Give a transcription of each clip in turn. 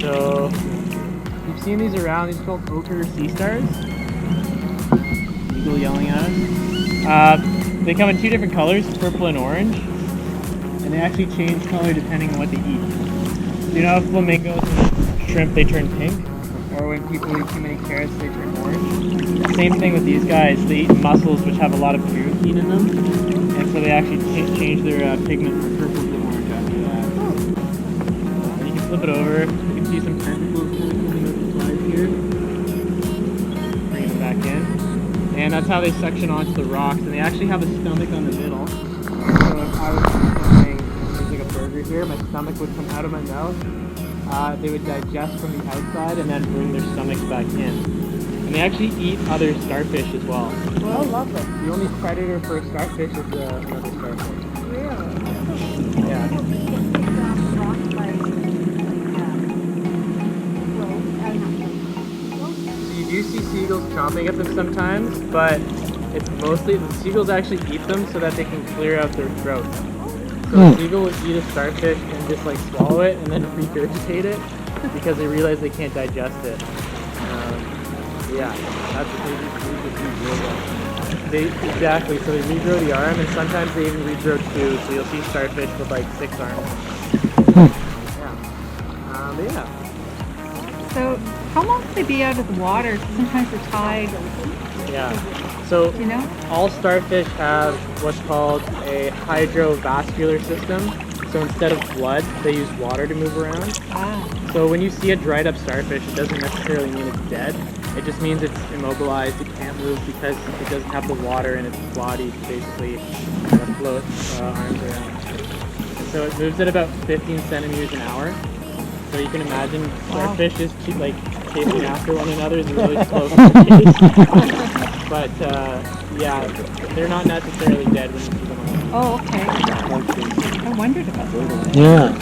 So you've seen these around. These are called ochre sea stars. Eagle yelling at us. They come in two different colors, purple and orange, and they actually change color depending on what they eat. You know, flamingos and shrimp, they turn pink, or when people eat too many carrots, they turn orange. Same thing with these guys. They eat mussels, which have a lot of carotene in them, and so they actually change their pigment from purple to orange after that. And you can flip it over. You can see some tentacles coming out the side here. Bring it back in. And that's how they suction onto the rocks, and they actually have a stomach on the middle. So if I was saying, there's like a burger here, my stomach would come out of my mouth. They would digest from the outside and then bring their stomachs back in. And they actually eat other starfish as well. Oh, lovely. The only predator for a starfish is another starfish. Really? Yeah. You do see seagulls chomping at them sometimes, but it's mostly, the seagulls actually eat them so that they can clear out their throat. So a seagull would eat a starfish and just like swallow it and then regurgitate it because they realize they can't digest it. Yeah, that's what they do. Exactly, so they regrow the arm, and sometimes they even regrow two, so you'll see starfish with like 6 arms. Yeah. But yeah. So, how long will they be out of the water? Sometimes the tide. Yeah. So You know? all starfish have what's called a hydrovascular system. So instead of blood, they use water to move around. Ah. So when you see a dried up starfish, it doesn't necessarily mean it's dead. It just means it's immobilized, it can't move because it doesn't have the water in its body to basically float arms around. So it moves at about 15 centimeters an hour. So you can imagine starfish is like chasing after one another is really slow pace. But yeah, they're not necessarily dead when you see them around. Oh, okay. I wondered about that. Yeah.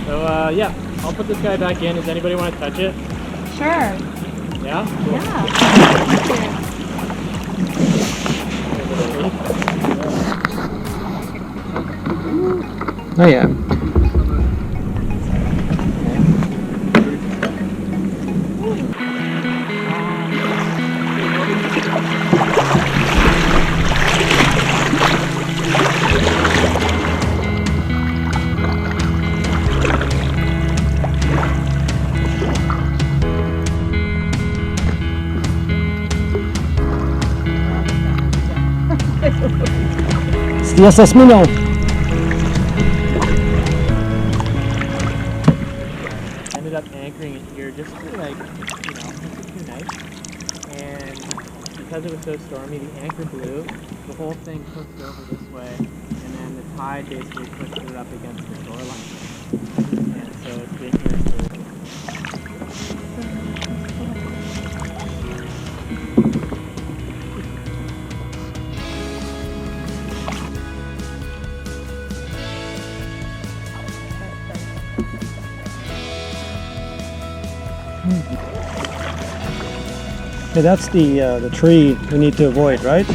So yeah, I'll put this guy back in. Does anybody want to touch it? Sure. Yeah? Cool. Yeah. Oh yeah. Zdjęcia minął. Ended up anchoring it here just for like, you know, too nice. And because it was so stormy, the anchor blew. The whole thing pushed over this way, and then the tide basically pushed it up against the shoreline. And so it's been here for. Hey, that's the tree we need to avoid, right?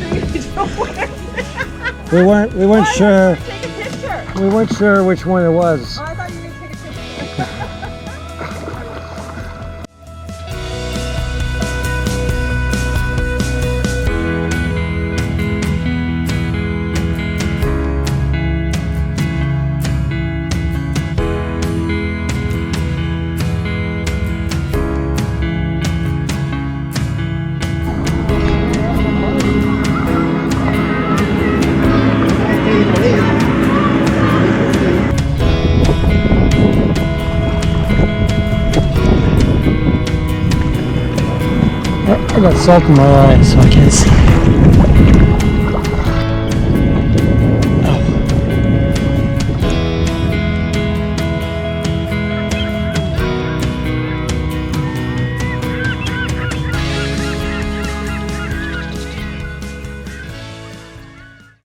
We weren't sure. Take a picture. We weren't sure which one it was. Oh, I thought you were going to take a picture. I got salt in my eyes, so I can't see.